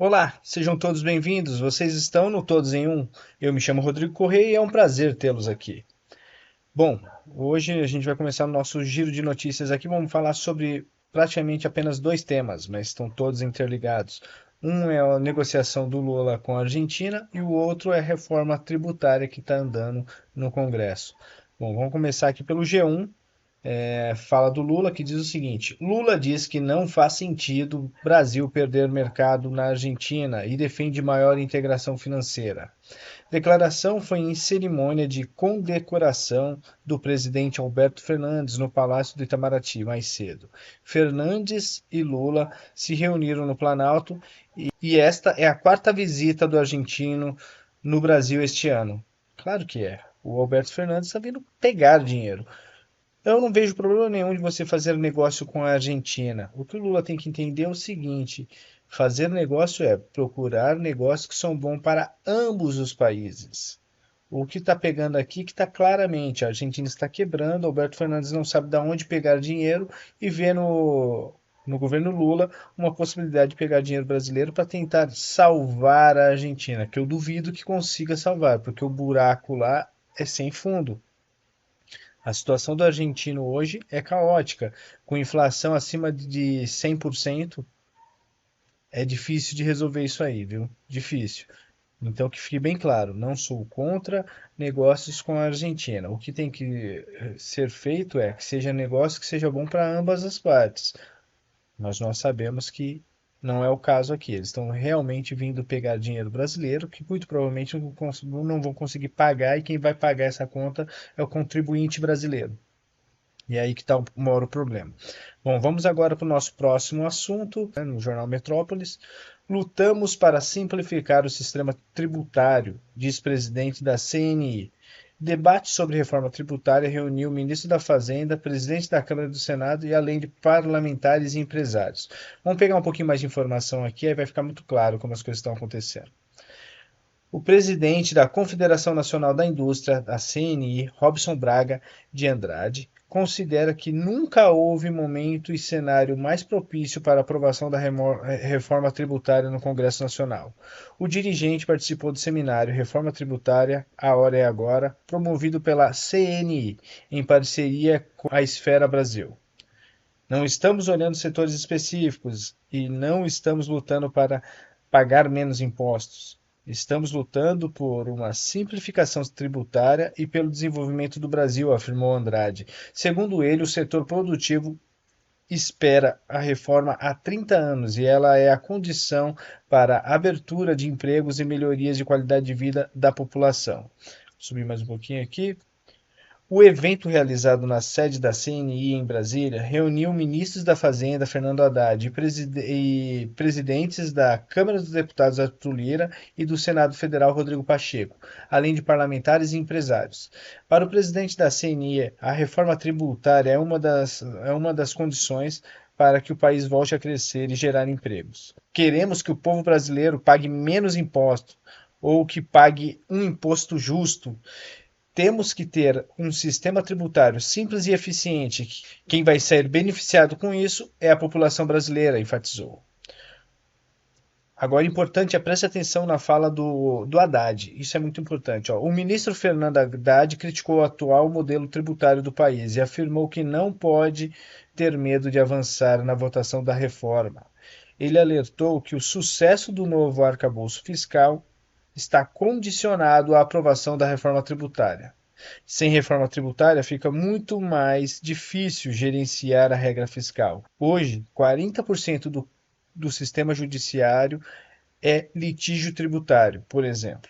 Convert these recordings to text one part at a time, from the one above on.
Olá, sejam todos bem-vindos. Vocês estão no Todos em Um. Eu me chamo Rodrigo Correia e é um prazer tê-los aqui. Bom, hoje a gente vai começar o nosso giro de notícias aqui. Vamos falar sobre praticamente apenas dois temas, mas estão todos interligados. Um é a negociação do Lula com a Argentina e o outro é a reforma tributária que está andando no Congresso. Bom, vamos começar aqui pelo G1. Fala do Lula, que diz o seguinte: Lula diz que não faz sentido Brasil perder mercado na Argentina e defende maior integração financeira. Declaração foi em cerimônia de condecoração do presidente Alberto Fernandes no Palácio do Itamaraty mais cedo. Fernandes e Lula se reuniram no Planalto e esta é a quarta visita do argentino no Brasil este ano. Claro que é. O Alberto Fernandes está vindo pegar dinheiro. Eu não vejo problema nenhum de você fazer negócio com a Argentina. O que o Lula tem que entender é o seguinte: fazer negócio é procurar negócios que são bons para ambos os países. O que está pegando aqui que está claramente, a Argentina está quebrando, Alberto Fernandes não sabe de onde pegar dinheiro e vê no governo Lula uma possibilidade de pegar dinheiro brasileiro para tentar salvar a Argentina, que eu duvido que consiga salvar, porque o buraco lá é sem fundo. A situação do argentino hoje é caótica. Com inflação acima de 100%, é difícil de resolver isso aí, viu? Difícil. Então, que fique bem claro, não sou contra negócios com a Argentina. O que tem que ser feito é que seja negócio que seja bom para ambas as partes. Mas nós sabemos que não é o caso aqui. Eles estão realmente vindo pegar dinheiro brasileiro, que muito provavelmente não vão conseguir pagar, e quem vai pagar essa conta é o contribuinte brasileiro. E é aí que está o maior problema. Bom, vamos agora para o nosso próximo assunto, né, no Jornal Metrópolis. Lutamos para simplificar o sistema tributário, diz presidente da CNI. Debate sobre reforma tributária reuniu o ministro da Fazenda, presidente da Câmara e do Senado e além de parlamentares e empresários. Vamos pegar um pouquinho mais de informação aqui, aí vai ficar muito claro como as coisas estão acontecendo. O presidente da Confederação Nacional da Indústria, a CNI, Robson Braga de Andrade, considera que nunca houve momento e cenário mais propício para a aprovação da reforma tributária no Congresso Nacional. O dirigente participou do seminário Reforma Tributária, A Hora é Agora, promovido pela CNI, em parceria com a Esfera Brasil. Não estamos olhando setores específicos e não estamos lutando para pagar menos impostos. Estamos lutando por uma simplificação tributária e pelo desenvolvimento do Brasil, afirmou Andrade. Segundo ele, o setor produtivo espera a reforma há 30 anos e ela é a condição para a abertura de empregos e melhorias de qualidade de vida da população. Vou subir mais um pouquinho aqui. O evento realizado na sede da CNI em Brasília reuniu ministros da Fazenda, Fernando Haddad, e presidentes da Câmara dos Deputados, Arthur Lira, e do Senado Federal, Rodrigo Pacheco, além de parlamentares e empresários. Para o presidente da CNI, a reforma tributária é uma das condições para que o país volte a crescer e gerar empregos. Queremos que o povo brasileiro pague menos impostos ou que pague um imposto justo. Temos que ter um sistema tributário simples e eficiente. Quem vai ser beneficiado com isso é a população brasileira, enfatizou. Agora, importante, preste atenção na fala do Haddad. Isso é muito importante. Ó. O ministro Fernando Haddad criticou o atual modelo tributário do país e afirmou que não pode ter medo de avançar na votação da reforma. Ele alertou que o sucesso do novo arcabouço fiscal está condicionado à aprovação da reforma tributária. Sem reforma tributária, fica muito mais difícil gerenciar a regra fiscal. Hoje, 40% do sistema judiciário é litígio tributário, por exemplo.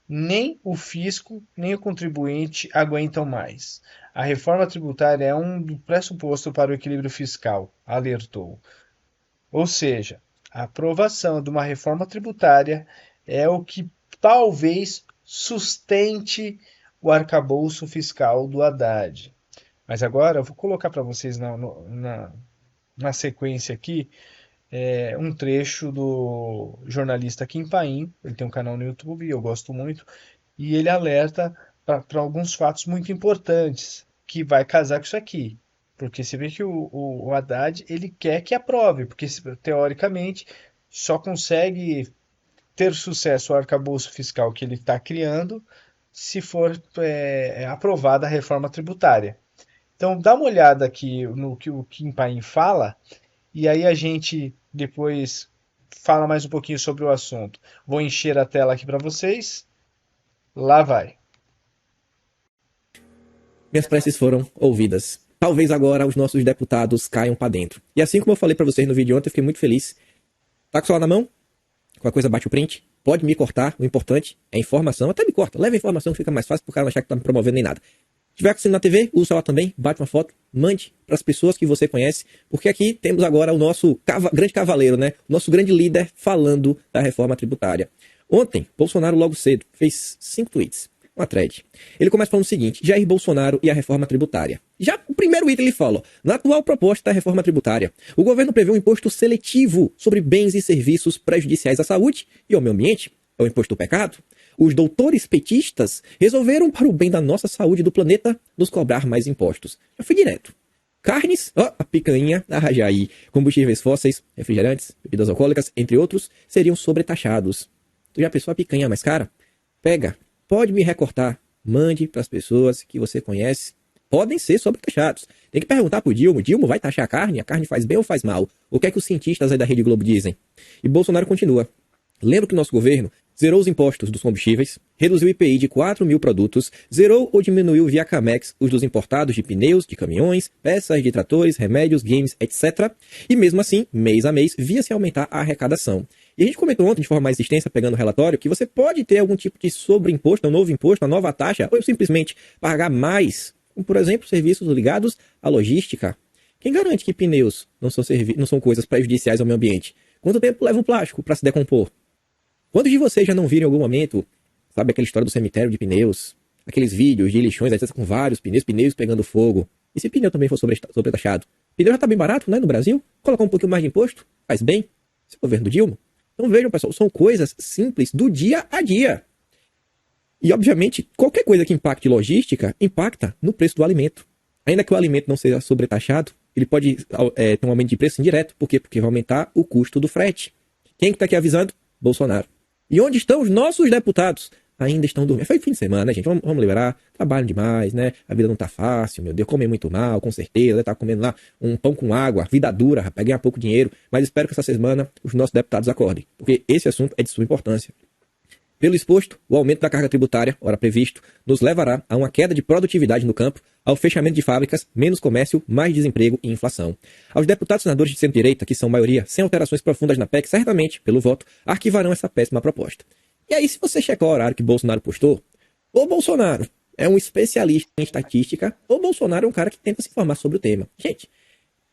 Nem o fisco, nem o contribuinte aguentam mais. A reforma tributária é um pressuposto para o equilíbrio fiscal, alertou. Ou seja, a aprovação de uma reforma tributária é o que talvez sustente o arcabouço fiscal do Haddad. Mas agora eu vou colocar para vocês na sequência aqui um trecho do jornalista Kim Paim. Ele tem um canal no YouTube, eu gosto muito, e ele alerta para alguns fatos muito importantes que vai casar com isso aqui. Porque você vê que o Haddad ele quer que aprove, porque teoricamente só consegue ter sucesso o arcabouço fiscal que ele está criando se for aprovada a reforma tributária. Então, dá uma olhada aqui no que o Kim Paim fala, e aí a gente depois fala mais um pouquinho sobre o assunto. Vou encher a tela aqui para vocês. Lá vai. Minhas preces foram ouvidas. Talvez agora os nossos deputados caiam para dentro. E assim como eu falei para vocês no vídeo ontem, eu fiquei muito feliz. Tá com o celular na mão? Qualquer coisa bate o print. Pode me cortar. O importante é informação. Até me corta. Leva a informação que fica mais fácil pro cara não achar que tá me promovendo nem nada. Se tiver assistindo na TV, usa o celular também. Bate uma foto. Mande para as pessoas que você conhece. Porque aqui temos agora o nosso grande cavaleiro, né? O nosso grande líder falando da reforma tributária. Ontem, Bolsonaro logo cedo fez 5 tweets. Uma thread. Ele começa falando o seguinte: Jair Bolsonaro e a reforma tributária. Já o primeiro item ele fala: na atual proposta da reforma tributária, o governo prevê um imposto seletivo sobre bens e serviços prejudiciais à saúde e ao meio ambiente. É o imposto do pecado. Os doutores petistas resolveram, para o bem da nossa saúde e do planeta, nos cobrar mais impostos. Já fui direto. Carnes, a picanha, a rajaí, combustíveis fósseis, refrigerantes, bebidas alcoólicas, entre outros, seriam sobretaxados. Tu já pensou a picanha mais cara? Pega. Pode me recortar. Mande para as pessoas que você conhece. Podem ser sobretaxados. Tem que perguntar pro Dilma. Dilma vai taxar a carne? A carne faz bem ou faz mal? O que é que os cientistas aí da Rede Globo dizem? E Bolsonaro continua. Lembro que nosso governo zerou os impostos dos combustíveis, reduziu o IPI de 4 mil produtos, zerou ou diminuiu via Camex os dos importados de pneus, de caminhões, peças de tratores, remédios, games, etc. E mesmo assim, mês a mês, via-se aumentar a arrecadação. E a gente comentou ontem, de forma mais extensa, pegando o relatório, que você pode ter algum tipo de sobreimposto, um novo imposto, uma nova taxa, ou simplesmente pagar mais, como, por exemplo, serviços ligados à logística. Quem garante que pneus não são coisas prejudiciais ao meio ambiente? Quanto tempo leva um plástico para se decompor? Quantos de vocês já não viram em algum momento, sabe aquela história do cemitério de pneus? Aqueles vídeos de lixões, etc., com vários pneus pegando fogo. E se pneu também for sobretaxado? Pneu já está bem barato, né, no Brasil? Colocar um pouquinho mais de imposto, faz bem. Esse é o governo do Dilma. Então vejam, pessoal, são coisas simples do dia a dia. E, obviamente, qualquer coisa que impacte logística, impacta no preço do alimento. Ainda que o alimento não seja sobretaxado, ele pode ter um aumento de preço indireto. Por quê? Porque vai aumentar o custo do frete. Quem que está aqui avisando? Bolsonaro. E onde estão os nossos deputados? Ainda estão dormindo. Foi fim de semana, né, gente? Vamos liberar. Trabalham demais, né? A vida não tá fácil, meu Deus. Comem muito mal, com certeza. Tá comendo lá um pão com água, vida dura, pra ganhar pouco dinheiro. Mas espero que essa semana os nossos deputados acordem. Porque esse assunto é de sua importância. Pelo exposto, o aumento da carga tributária, ora previsto, nos levará a uma queda de produtividade no campo, ao fechamento de fábricas, menos comércio, mais desemprego e inflação. Aos deputados e senadores de centro-direita, que são maioria, sem alterações profundas na PEC, certamente, pelo voto, arquivarão essa péssima proposta. E aí, se você checar o horário que Bolsonaro postou, ou Bolsonaro é um especialista em estatística, ou Bolsonaro é um cara que tenta se informar sobre o tema. Gente,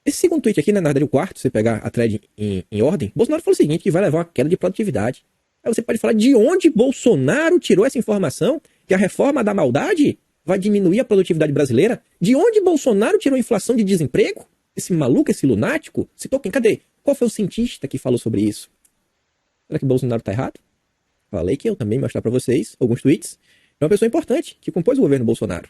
esse segundo tweet aqui, né, na verdade o quarto, se você pegar a thread em ordem, Bolsonaro falou o seguinte, que vai levar a uma queda de produtividade. Aí você pode falar de onde Bolsonaro tirou essa informação, que a reforma da maldade vai diminuir a produtividade brasileira? De onde Bolsonaro tirou a inflação de desemprego? Esse maluco, esse lunático? Citou quem? Cadê? Qual foi o cientista que falou sobre isso? Será que Bolsonaro tá errado? Falei que eu também vou mostrar para vocês alguns tweets. É uma pessoa importante que compôs o governo Bolsonaro.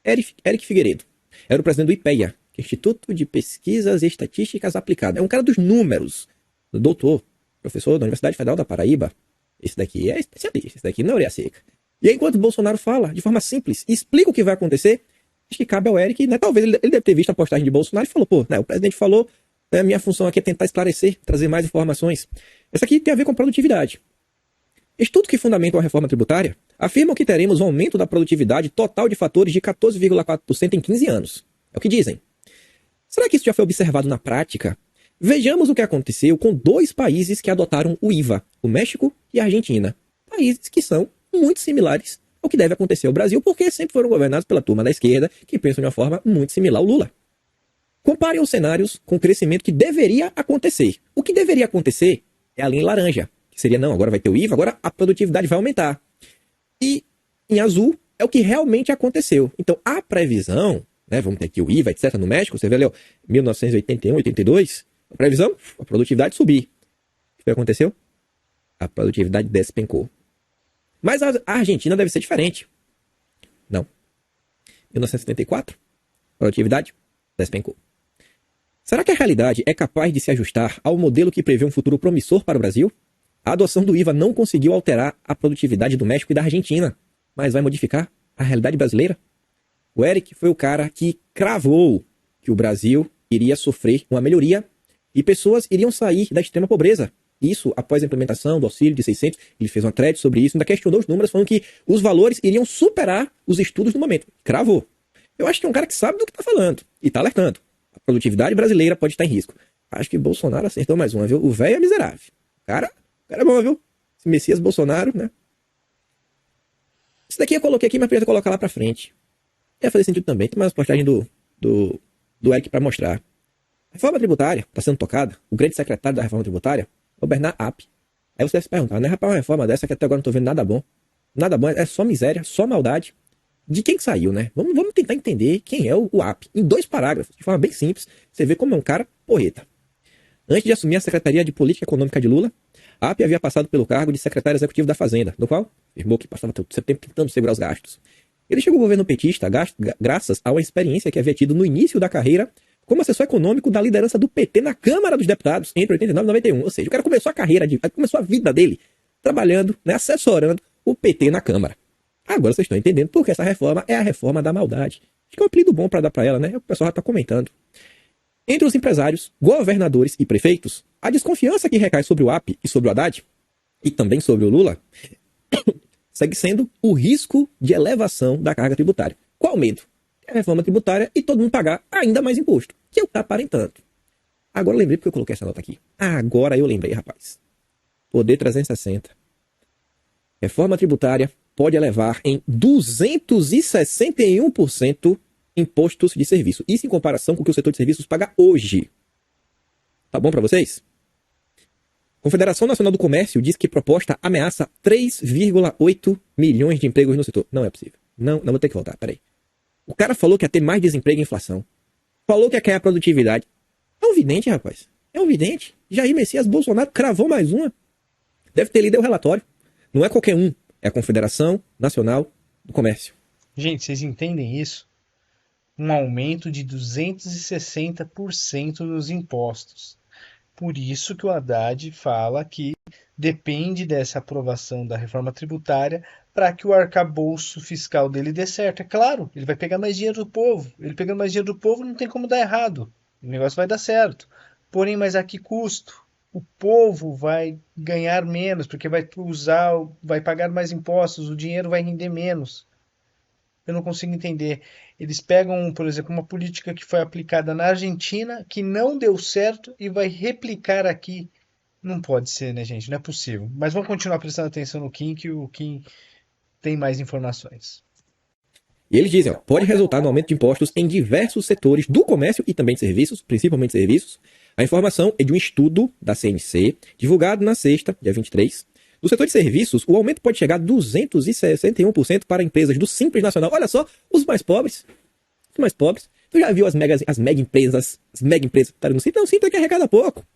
Eric Figueiredo. Era o presidente do IPEA, que é Instituto de Pesquisas e Estatísticas Aplicadas. É um cara dos números. Doutor, professor da Universidade Federal da Paraíba. Esse daqui é especialista, esse daqui não é orelha seca. E aí, enquanto o Bolsonaro fala de forma simples e explica o que vai acontecer, acho que cabe ao Eric, né? Talvez ele deve ter visto a postagem de Bolsonaro e falou, pô, né, o presidente falou, né, a minha função aqui é tentar esclarecer, trazer mais informações. Essa aqui tem a ver com produtividade. Estudos que fundamentam a reforma tributária afirmam que teremos um aumento da produtividade total de fatores de 14,4% em 15 anos. É o que dizem. Será que isso já foi observado na prática? Vejamos o que aconteceu com 2 países que adotaram o IVA, o México e a Argentina. Países que são muito similares ao que deve acontecer ao Brasil, porque sempre foram governados pela turma da esquerda, que pensam de uma forma muito similar ao Lula. Comparem os cenários com o crescimento que deveria acontecer. O que deveria acontecer é a linha laranja, que seria, não, agora vai ter o IVA, agora a produtividade vai aumentar. E em azul é o que realmente aconteceu. Então, a previsão, né, vamos ter aqui o IVA, etc., no México, você vê ali, ó, 1981, 82... A previsão? A produtividade subir. O que aconteceu? A produtividade despencou. Mas a Argentina deve ser diferente. Não. 1974, produtividade despencou. Será que a realidade é capaz de se ajustar ao modelo que prevê um futuro promissor para o Brasil? A adoção do IVA não conseguiu alterar a produtividade do México e da Argentina, mas vai modificar a realidade brasileira? O Eric foi o cara que cravou que o Brasil iria sofrer uma melhoria e pessoas iriam sair da extrema pobreza. Isso após a implementação do auxílio de 600, ele fez uma thread sobre isso, ainda questionou os números, falando que os valores iriam superar os estudos do momento. Cravou. Eu acho que é um cara que sabe do que está falando e está alertando. A produtividade brasileira pode estar em risco. Acho que Bolsonaro acertou mais uma, viu? O velho é miserável. O cara é bom, viu? Esse Messias Bolsonaro, né? Isso daqui eu coloquei aqui, mas podia colocar lá pra frente. Ia fazer sentido também. Tem mais uma postagem do Eric para mostrar. A reforma tributária está sendo tocada. O grande secretário da reforma tributária é o Bernard App. Aí você deve se perguntar, né? Rapaz, uma reforma dessa que até agora não tô vendo nada bom. Nada bom, é só miséria, só maldade. De quem que saiu, né? Vamos tentar entender quem é o App. Em 2 parágrafos, de forma bem simples, você vê como é um cara porreta. Antes de assumir a Secretaria de Política Econômica de Lula, App havia passado pelo cargo de secretário executivo da Fazenda, no qual afirmou que passava todo seu tempo tentando segurar os gastos. Ele chegou ao governo petista graças a uma experiência que havia tido no início da carreira como assessor econômico da liderança do PT na Câmara dos Deputados entre 89 e 91. Ou seja, o cara começou a carreira, começou a vida dele trabalhando, né, assessorando o PT na Câmara. Agora vocês estão entendendo porque essa reforma é a reforma da maldade. Acho que é um apelido bom para dar para ela, né? O pessoal já está comentando. Entre os empresários, governadores e prefeitos, a desconfiança que recai sobre o App e sobre o Haddad, e também sobre o Lula, segue sendo o risco de elevação da carga tributária. Qual o medo? A reforma tributária e todo mundo pagar ainda mais imposto, que é o que está aparentando. Agora eu lembrei porque eu coloquei essa nota aqui. Agora eu lembrei, rapaz. Poder 360. Reforma tributária pode elevar em 261% impostos de serviço. Isso em comparação com o que o setor de serviços paga hoje. Tá bom para vocês? Confederação Nacional do Comércio diz que proposta ameaça 3,8 milhões de empregos no setor. Não é possível. Não vou ter que voltar, peraí. O cara falou que ia ter mais desemprego e inflação. Falou que ia cair a produtividade. É um vidente, rapaz. É um vidente. Jair Messias Bolsonaro cravou mais uma. Deve ter lido o relatório. Não é qualquer um. É a Confederação Nacional do Comércio. Gente, vocês entendem isso? Um aumento de 260% nos impostos. Por isso que o Haddad fala que depende dessa aprovação da reforma tributária para que o arcabouço fiscal dele dê certo. É claro, ele vai pegar mais dinheiro do povo. Ele pegando mais dinheiro do povo não tem como dar errado. O negócio vai dar certo. Porém, mas a que custo? O povo vai ganhar menos, porque vai pagar mais impostos, o dinheiro vai render menos. Eu não consigo entender. Eles pegam, por exemplo, uma política que foi aplicada na Argentina, que não deu certo, e vai replicar aqui. Não pode ser, né, gente? Não é possível. Mas vamos continuar prestando atenção no Kim, que o Kim tem mais informações. E eles dizem, pode resultar no aumento de impostos em diversos setores do comércio e também de serviços, principalmente serviços. A informação é de um estudo da CNC, divulgado na sexta, dia 23. No setor de serviços, o aumento pode chegar a 261% para empresas do Simples Nacional. Olha só, os mais pobres. Os mais pobres. Tu já viu as mega empresas estarem no Simples? Não, Simples é que arrecada pouco.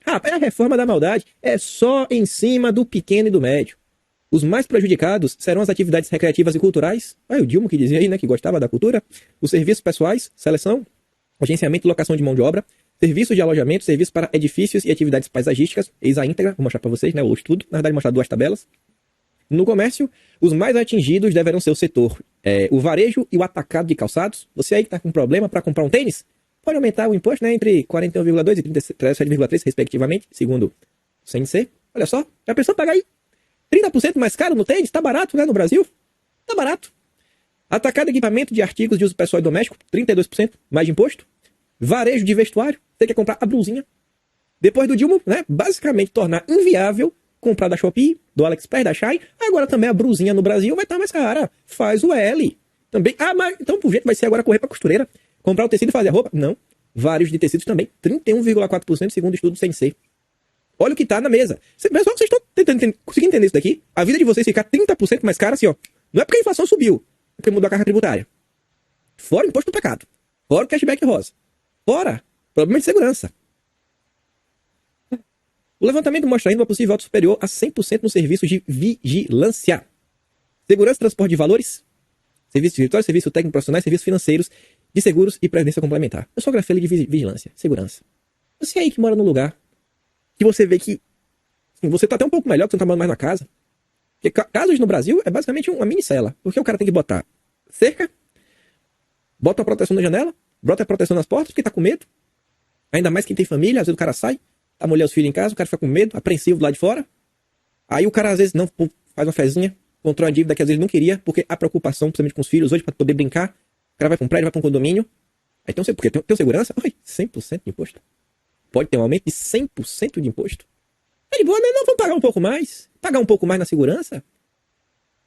É a reforma da maldade. É só em cima do pequeno e do médio. Os mais prejudicados serão as atividades recreativas e culturais. O Dilma que dizia aí, né, que gostava da cultura. Os serviços pessoais, seleção, agenciamento e locação de mão de obra. Serviços de alojamento, serviços para edifícios e atividades paisagísticas. Eis a íntegra, vou mostrar para vocês, né, o estudo. Na verdade, vou mostrar 2 tabelas. No comércio, os mais atingidos deverão ser o setor, o varejo e o atacado de calçados. Você aí que está com problema para comprar um tênis, pode aumentar o imposto, né, entre 41,2% e 37,3%, respectivamente, segundo o CNC. Olha só, já pensou pagar aí 30% mais caro no tênis? Tá barato, né, no Brasil? Tá barato. Atacado de equipamento de artigos de uso pessoal e doméstico, 32% mais de imposto. Varejo de vestuário, você quer comprar a blusinha. Depois do Dilma, né, basicamente tornar inviável comprar da Shopee, do AliExpress, da Shein. Agora também a blusinha no Brasil vai estar mais cara. Faz o L. Também. Mas então por jeito vai ser agora correr para costureira, comprar o tecido e fazer a roupa? Não. Varejo de tecidos também, 31,4% segundo o estudo do CNC. Olha o que tá na mesa. Pessoal, vocês estão conseguindo entender isso daqui? A vida de vocês ficar 30% mais cara assim, ó. Não é porque a inflação subiu, é porque mudou a carga tributária. Fora o imposto do pecado. Fora o cashback rosa. Fora problema de segurança. O levantamento mostra ainda uma possível alta superior a 100% nos serviços de vigilância. Segurança, transporte de valores, serviços de escritório, serviço técnico profissionais, serviços financeiros de seguros e previdência complementar. Eu sou grafeiro de vigilância, segurança. Você aí que mora num lugar que você vê que assim, você tá até um pouco melhor, que você não tá morando mais na casa. Porque casas no Brasil é basicamente uma mini cela. Porque o cara tem que botar cerca, bota uma proteção na janela, bota a proteção nas portas, porque tá com medo. Ainda mais quem tem família, às vezes o cara sai, a mulher e os filhos em casa, o cara fica com medo, apreensivo lá de fora. Aí o cara às vezes não faz uma fezinha, controla a dívida que às vezes não queria, porque a preocupação, principalmente com os filhos hoje, para poder brincar, o cara vai para um prédio, vai para um condomínio. Aí porque tem segurança, 100% de imposto. Pode ter um aumento de 100% de imposto. É de boa, não, vamos pagar um pouco mais. Pagar um pouco mais na segurança.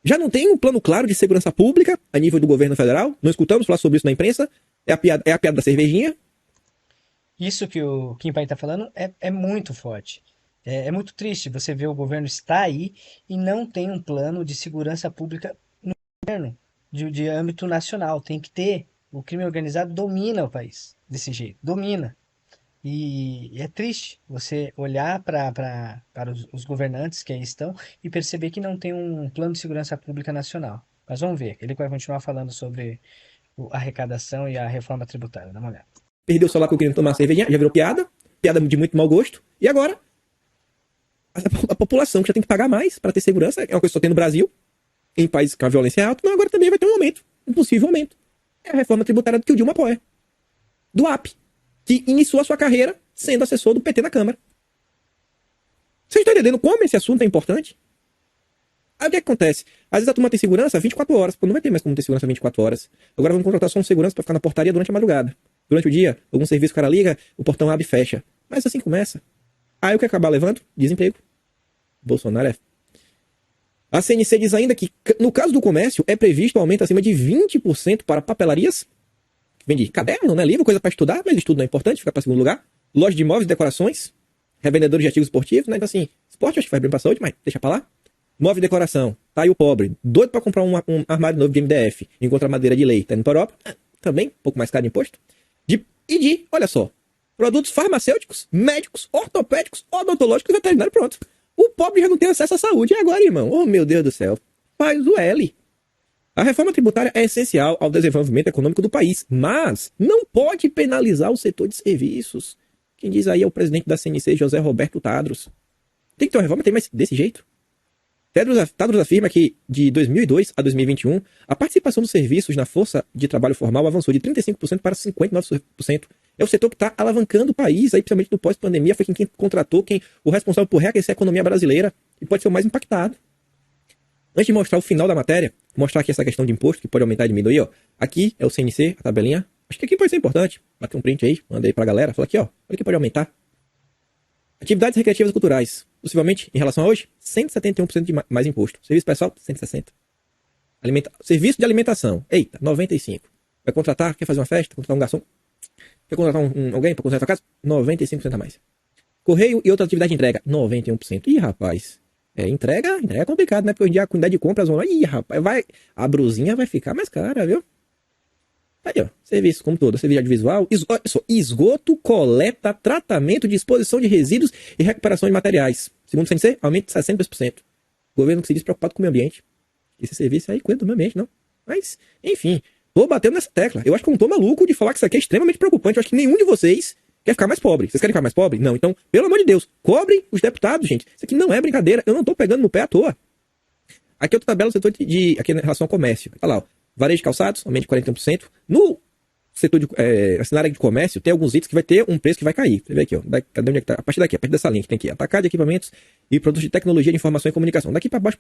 Já não tem um plano claro de segurança pública a nível do governo federal. Não escutamos falar sobre isso na imprensa. É a piada da cervejinha. Isso que o Kim Pai está falando é muito forte. É muito triste você ver o governo estar aí e não tem um plano de segurança pública no governo de âmbito nacional. Tem que ter. O crime organizado domina o país desse jeito. Domina. E é triste você olhar para os governantes que aí estão e perceber que não tem um plano de segurança pública nacional. Mas vamos ver. Ele vai continuar falando sobre a arrecadação e a reforma tributária. Dá uma olhada. Perdeu o celular porque eu queria tomar cervejinha, já virou piada. Piada de muito mau gosto. E agora, a população que já tem que pagar mais para ter segurança, é uma coisa que só tem no Brasil, em países com a violência é alta, mas agora também vai ter um aumento, um possível aumento. É a reforma tributária que o Dilma apoia. Do AP, que iniciou a sua carreira sendo assessor do PT na Câmara. Vocês estão entendendo como esse assunto é importante? Aí o que acontece? Às vezes a turma tem segurança 24 horas. Pô, não vai ter mais como ter segurança 24 horas. Agora vamos contratar só um segurança para ficar na portaria durante a madrugada. Durante o dia, algum serviço o cara liga, o portão abre e fecha. Mas assim começa. Aí o que acabar levando? Desemprego. Bolsonaro é... A CNC diz ainda que, no caso do comércio, é previsto um aumento acima de 20% para papelarias. Vende caderno, né? Livro, coisa para estudar, mas estudo não é importante, fica para segundo lugar. Loja de imóveis e decorações. Revendedores de artigos esportivos, né? Então assim, esporte acho que faz bem pra saúde, mas deixa pra lá. Móvel e decoração. Tá aí o pobre. Doido pra comprar um armário novo de MDF. Encontra madeira de lei. Tá indo pra Europa. Também, um pouco mais caro de imposto. Olha só, produtos farmacêuticos, médicos, ortopédicos, odontológicos e veterinários, pronto. O pobre já não tem acesso à saúde. E agora, irmão? Oh, meu Deus do céu. Faz o L. A reforma tributária é essencial ao desenvolvimento econômico do país, mas não pode penalizar o setor de serviços. Quem diz aí é o presidente da CNC, José Roberto Tadros. Tem que ter uma reforma, tem mais desse jeito. Tadros afirma que, de 2002 a 2021, a participação dos serviços na força de trabalho formal avançou de 35% para 59%. É o setor que está alavancando o país, aí, principalmente no pós-pandemia, foi quem contratou, o responsável por reaquecer a economia brasileira, e pode ser o mais impactado. Antes de mostrar o final da matéria, mostrar aqui essa questão de imposto, que pode aumentar e diminuir, ó. Aqui é o CNC, a tabelinha. Acho que aqui pode ser importante. Bater um print aí, manda aí pra galera. Fala aqui, ó. Olha que pode aumentar. Atividades recreativas e culturais. Possivelmente, em relação a hoje, 171% de mais imposto. Serviço pessoal, 160%. Serviço de alimentação. Eita, 95%. Vai contratar, quer fazer uma festa, contratar um garçom? Quer contratar alguém para consertar a casa? 95% a mais. Correio e outra atividade de entrega, 91%. Ih, rapaz. Entrega é complicado, né? Porque hoje em dia a quantidade de compras vão lá. Ih, rapaz, a brusinha vai ficar mais cara, viu? Aí, ó. Serviço, como todo. Serviço audiovisual, esgoto, coleta, tratamento, disposição de resíduos e recuperação de materiais. Segundo o CNC, aumento de 62%. O governo que se diz preocupado com o meio ambiente. Esse serviço aí cuida do meio ambiente, não. Mas, enfim, tô batendo nessa tecla. Eu acho que eu não tô maluco de falar que isso aqui é extremamente preocupante. Eu acho que nenhum de vocês quer ficar mais pobre. Vocês querem ficar mais pobre? Não. Então, pelo amor de Deus, cobrem os deputados, gente. Isso aqui não é brincadeira. Eu não tô pegando no pé à toa. Aqui é outra tabela do setor aqui em relação ao comércio. Tá lá, ó. Varejo de calçados, aumento de 41%. No setor na área de comércio, tem alguns itens que vai ter um preço que vai cair. Você vê aqui, ó. Cadê onde é que tá? A partir daqui, a partir dessa linha que tem aqui. Atacado de equipamentos e produtos de tecnologia de informação e comunicação. Daqui para baixo.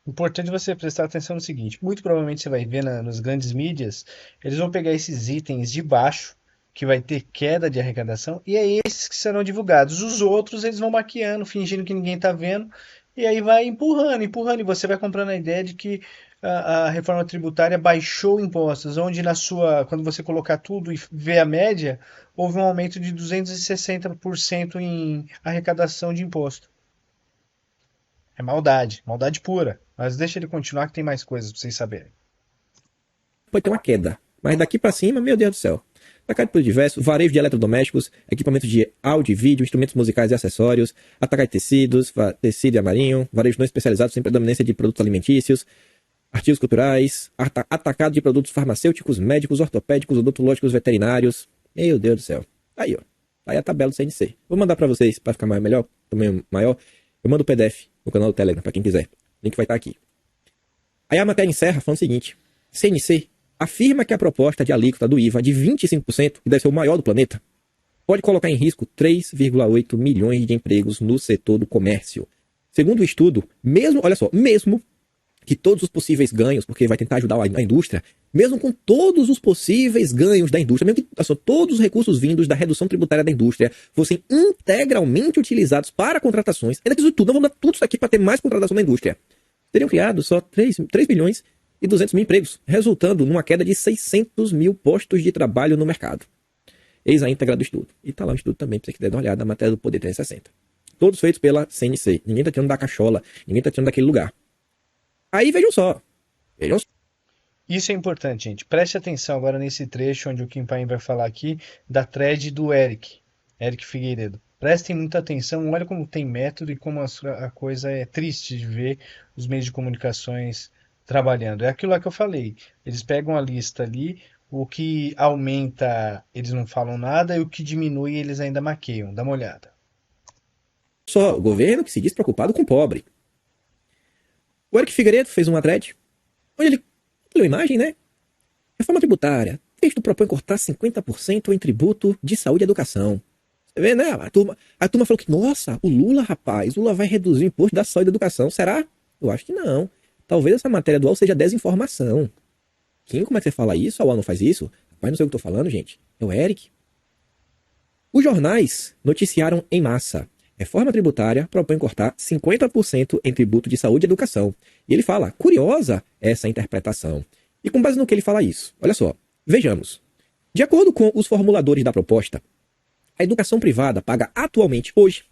Importante você prestar atenção no seguinte. Muito provavelmente você vai ver nos grandes mídias, eles vão pegar esses itens de baixo, que vai ter queda de arrecadação, e é esses que serão divulgados. Os outros, eles vão maquiando, fingindo que ninguém tá vendo, e aí vai empurrando, e você vai comprando a ideia de que a reforma tributária baixou impostos, onde quando você colocar tudo e ver a média, houve um aumento de 260% em arrecadação de imposto. É maldade pura. Mas deixa ele continuar que tem mais coisas pra vocês saberem. Pode ter uma queda, mas daqui para cima, meu Deus do céu. Atacado por diversos, varejo de eletrodomésticos, equipamentos de áudio e vídeo, instrumentos musicais e acessórios, atacado de tecidos, tecido e amarinho, varejo não especializado sem predominância de produtos alimentícios, artigos culturais, atacado de produtos farmacêuticos, médicos, ortopédicos, odontológicos, veterinários. Meu Deus do céu. Aí, ó. Tá aí a tabela do CNC. Vou mandar pra vocês, pra ficar melhor, também maior. Eu mando o PDF no canal do Telegram, pra quem quiser. O link vai estar aqui. Aí a matéria encerra falando o seguinte. CNC afirma que a proposta de alíquota do IVA de 25%, que deve ser o maior do planeta, pode colocar em risco 3,8 milhões de empregos no setor do comércio. Segundo o estudo, mesmo que todos os possíveis ganhos, porque vai tentar ajudar a indústria, mesmo com todos os possíveis ganhos da indústria, mesmo que todos os recursos vindos da redução tributária da indústria fossem integralmente utilizados para contratações, ainda que isso tudo, não vamos dar tudo isso aqui para ter mais contratação da indústria, teriam criado só 3 milhões e 200 mil empregos, resultando numa queda de 600 mil postos de trabalho no mercado. Eis a íntegra do estudo. E tá lá o estudo também, pra você quiser dar uma olhada na matéria do Poder 360. Todos feitos pela CNC. Ninguém tá tirando da cachola, ninguém tá tirando daquele lugar. Aí vejam só. Isso é importante, gente. Preste atenção agora nesse trecho onde o Kim Paim vai falar aqui da thread do Eric Figueiredo. Prestem muita atenção, olha como tem método e como a coisa é triste de ver os meios de comunicações trabalhando. É aquilo lá que eu falei. Eles pegam a lista ali, o que aumenta eles não falam nada e o que diminui eles ainda maqueiam. Dá uma olhada. Só o governo que se diz preocupado com o pobre. O Eric Figueiredo fez uma thread onde ele deu imagem, né? Reforma tributária. Texto propõe cortar 50% em tributo de saúde e educação. Você vê, né? A turma falou que, nossa, o Lula, rapaz, o Lula vai reduzir o imposto da saúde e da educação. Será? Eu acho que não. Talvez essa matéria do UOL seja desinformação. Kim, como é que você fala isso? A UOL não faz isso? Rapaz, não sei o que eu tô falando, gente. É o Eric. Os jornais noticiaram em massa. Reforma tributária propõe cortar 50% em tributo de saúde e educação. E ele fala, curiosa essa interpretação. E com base no que ele fala isso? Olha só, vejamos. De acordo com os formuladores da proposta, a educação privada paga atualmente, hoje,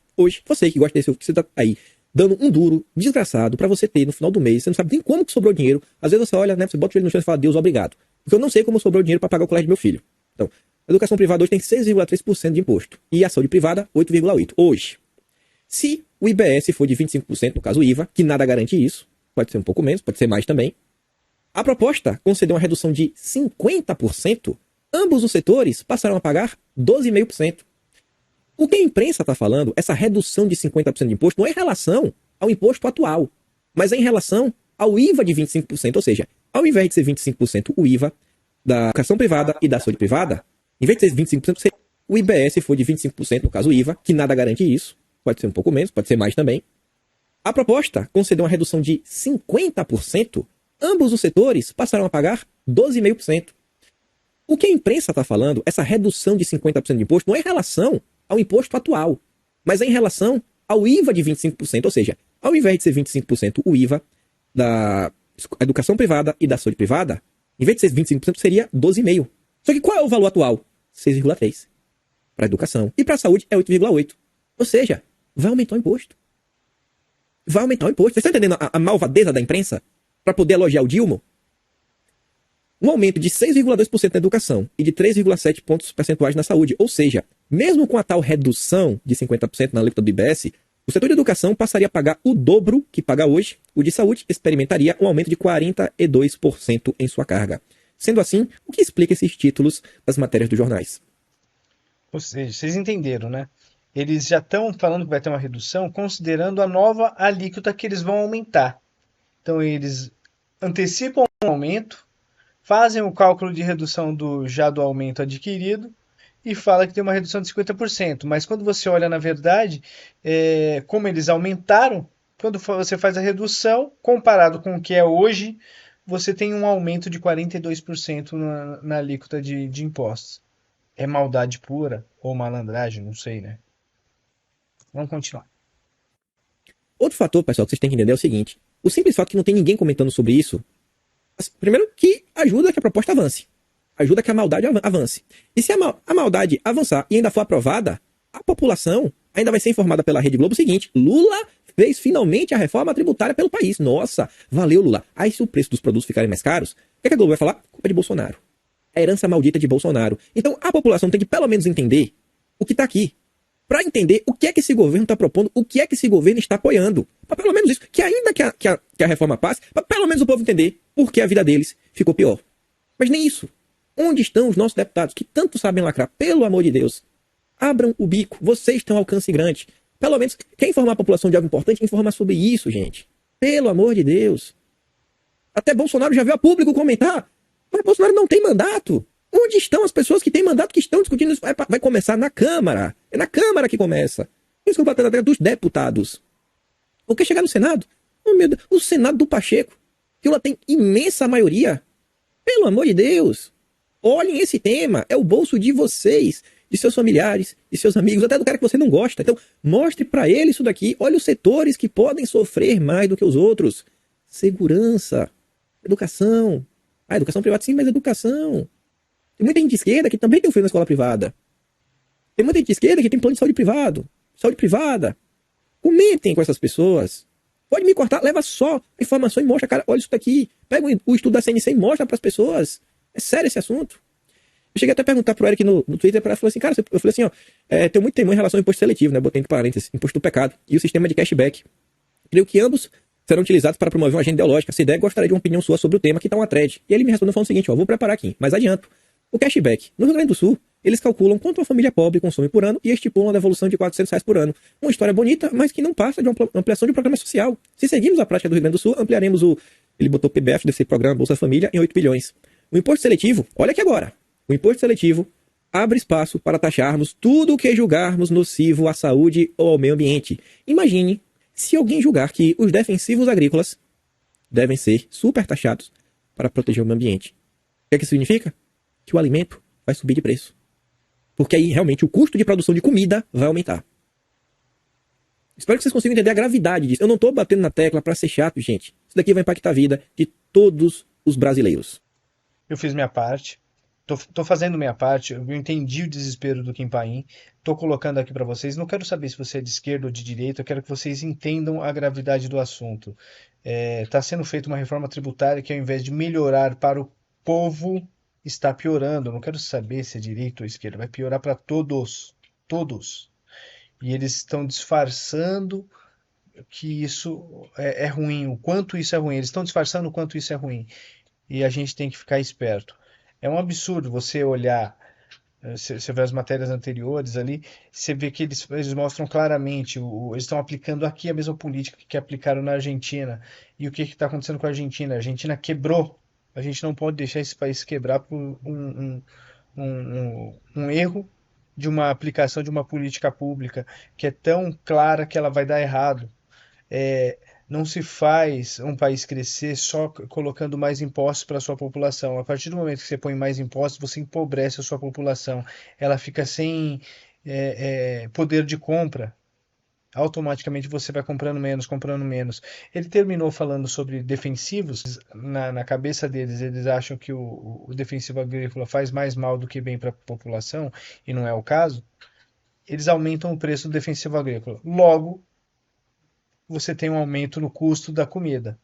você que gosta desse, que você tá aí, dando um duro desgraçado para você ter no final do mês, você não sabe nem como que sobrou dinheiro. Às vezes você olha, né, você bota o joelho no chão e fala, Deus, obrigado. Porque eu não sei como sobrou dinheiro para pagar o colégio do meu filho. Então, a educação privada hoje tem 6,3% de imposto. E a saúde privada, 8,8%. Hoje. Se o IBS for de 25%, no caso o IVA, que nada garante isso, pode ser um pouco menos, pode ser mais também, a proposta concedeu uma redução de 50%, ambos os setores passaram a pagar 12,5%. O que a imprensa está falando, essa redução de 50% de imposto, não é em relação ao imposto atual, mas é em relação ao IVA de 25%, ou seja, ao invés de ser 25% o IVA da educação privada e da saúde privada, em vez de ser 25%, se o IBS for de 25%, no caso o IVA, que nada garante isso, pode ser um pouco menos, pode ser mais também. A proposta concedeu uma redução de 50%, ambos os setores passaram a pagar 12,5%. O que a imprensa está falando, essa redução de 50% de imposto, não é em relação ao imposto atual, mas é em relação ao IVA de 25%, ou seja, ao invés de ser 25% o IVA da educação privada e da saúde privada, em vez de ser 25%, seria 12,5%. Só que qual é o valor atual? 6,3%. Para a educação. E para a saúde é 8,8%. Ou seja, vai aumentar o imposto. Vai aumentar o imposto. Vocês estão entendendo a malvadeza da imprensa? Para poder elogiar o Dilma? Um aumento de 6,2% na educação e de 3,7 pontos percentuais na saúde. Ou seja, mesmo com a tal redução de 50% na alíquota do IBS, o setor de educação passaria a pagar o dobro que paga hoje. O de saúde experimentaria um aumento de 42% em sua carga. Sendo assim, o que explica esses títulos das matérias dos jornais? Ou seja, vocês entenderam, né? Eles já estão falando que vai ter uma redução, considerando a nova alíquota que eles vão aumentar. Então, eles antecipam o aumento, fazem o cálculo de redução do aumento adquirido e fala que tem uma redução de 50%. Mas quando você olha na verdade, como eles aumentaram, quando você faz a redução, comparado com o que é hoje, você tem um aumento de 42% na alíquota de impostos. É maldade pura ou malandragem? Não sei, né? Vamos continuar. Outro fator, pessoal, que vocês têm que entender é o seguinte. O simples fato que não tem ninguém comentando sobre isso, primeiro que ajuda que a proposta avance. Ajuda que a maldade avance. E se a maldade avançar e ainda for aprovada, a população ainda vai ser informada pela Rede Globo o seguinte: Lula fez finalmente a reforma tributária pelo país. Nossa, valeu, Lula. Aí se o preço dos produtos ficarem mais caros, o que a Globo vai falar? Culpa de Bolsonaro. A herança maldita de Bolsonaro. Então a população tem que pelo menos entender o que está aqui. Para entender o que é que esse governo está propondo, o que é que esse governo está apoiando. Para pelo menos isso. Que ainda que a reforma passe, para pelo menos o povo entender porque a vida deles ficou pior. Mas nem isso. Onde estão os nossos deputados que tanto sabem lacrar? Pelo amor de Deus, abram o bico. Vocês têm um alcance grande. Pelo menos, quer informar a população de algo importante? Informar sobre isso, gente. Pelo amor de Deus. Até Bolsonaro já veio a público comentar. Mas Bolsonaro não tem mandato. Onde estão as pessoas que têm mandato, que estão discutindo isso? Vai começar na Câmara. É na Câmara que começa. Isso que eu bato na tecla dos deputados. O que chegar no Senado? Oh, meu Deus. O Senado do Pacheco, que ela tem imensa maioria. Pelo amor de Deus. Olhem esse tema. É o bolso de vocês, de seus familiares, de seus amigos, até do cara que você não gosta. Então, mostre para ele isso daqui. Olha os setores que podem sofrer mais do que os outros. Segurança. Educação. Ah, educação privada sim, mas educação. Tem muita gente de esquerda que também tem um filho na escola privada. Tem muita gente de esquerda que tem plano de saúde privado. Saúde privada. Comentem com essas pessoas. Pode me cortar, leva só a informação e mostra, cara, olha isso daqui. Pega o estudo da CNC e mostra para as pessoas. É sério esse assunto. Eu cheguei até a perguntar pro Eric no Twitter, ele falou assim, cara, eu falei assim, ó, tem muito temor em relação ao imposto seletivo, né? Botei entre parênteses, imposto do pecado e o sistema de cashback. Creio que ambos serão utilizados para promover uma agenda ideológica. Se der, gostaria de uma opinião sua sobre o tema, que tá uma thread. E ele me respondeu falando o seguinte, ó, vou preparar aqui, mas adianto. O cashback. No Rio Grande do Sul, eles calculam quanto uma família pobre consome por ano e estipulam a devolução de R$ 400 por ano. Uma história bonita, mas que não passa de uma ampliação de um programa social. Se seguirmos a prática do Rio Grande do Sul, ampliaremos ele botou o PBF desse programa Bolsa Família em 8 bilhões. O imposto seletivo, olha aqui agora. O imposto seletivo abre espaço para taxarmos tudo o que julgarmos nocivo à saúde ou ao meio ambiente. Imagine se alguém julgar que os defensivos agrícolas devem ser super taxados para proteger o meio ambiente. O que é que isso significa? Que o alimento vai subir de preço. Porque aí, realmente, o custo de produção de comida vai aumentar. Espero que vocês consigam entender a gravidade disso. Eu não estou batendo na tecla para ser chato, gente. Isso daqui vai impactar a vida de todos os brasileiros. Eu fiz minha parte. Tô fazendo minha parte. Eu entendi o desespero do Kim Paim. Tô colocando aqui para vocês. Não quero saber se você é de esquerda ou de direita. Eu quero que vocês entendam a gravidade do assunto. Tá sendo feita uma reforma tributária que, ao invés de melhorar para o povo, está piorando. Eu não quero saber se é direita ou esquerda. Vai piorar para todos. Todos. E eles estão disfarçando que isso é ruim. O quanto isso é ruim. Eles estão disfarçando o quanto isso é ruim. E a gente tem que ficar esperto. É um absurdo você olhar, você vê as matérias anteriores ali, você vê que eles mostram claramente, eles estão aplicando aqui a mesma política que aplicaram na Argentina. E o que está acontecendo com a Argentina? A Argentina quebrou. A gente não pode deixar esse país quebrar por um erro de uma aplicação de uma política pública que é tão clara que ela vai dar errado. É, não se faz um país crescer só colocando mais impostos para a sua população. A partir do momento que você põe mais impostos, você empobrece a sua população. Ela fica sem poder de compra. Automaticamente você vai comprando menos, comprando menos. Ele terminou falando sobre defensivos. Na cabeça deles, eles acham que o defensivo agrícola faz mais mal do que bem para a população, e não é o caso. Eles aumentam o preço do defensivo agrícola. Logo, você tem um aumento no custo da comida.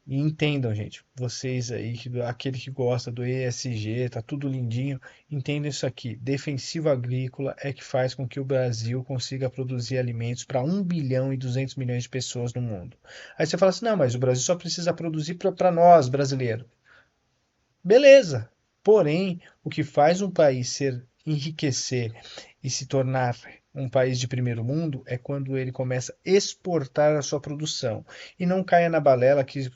E entendam, gente, vocês aí, aquele que gosta do ESG, tá tudo lindinho, entendam isso aqui. Defensivo agrícola é que faz com que o Brasil consiga produzir alimentos para 1 bilhão e 200 milhões de pessoas no mundo. Aí você fala assim, não, mas o Brasil só precisa produzir para nós, brasileiros. Beleza, porém, o que faz um país enriquecer e se tornar um país de primeiro mundo é quando ele começa a exportar a sua produção. E não caia na balela que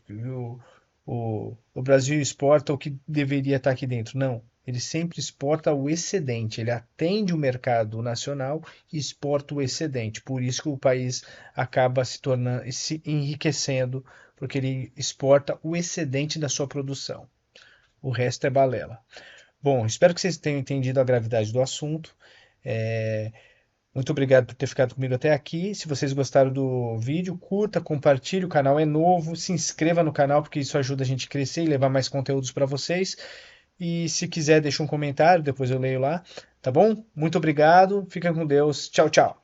o Brasil exporta o que deveria estar aqui dentro. Não. Ele sempre exporta o excedente. Ele atende o mercado nacional e exporta o excedente. Por isso que o país acaba se enriquecendo, porque ele exporta o excedente da sua produção. O resto é balela. Bom, espero que vocês tenham entendido a gravidade do assunto. Muito obrigado por ter ficado comigo até aqui. Se vocês gostaram do vídeo, curta, compartilhe. O canal é novo. Se inscreva no canal, porque isso ajuda a gente a crescer e levar mais conteúdos para vocês. E se quiser, deixa um comentário, depois eu leio lá. Tá bom? Muito obrigado. Fiquem com Deus. Tchau, tchau.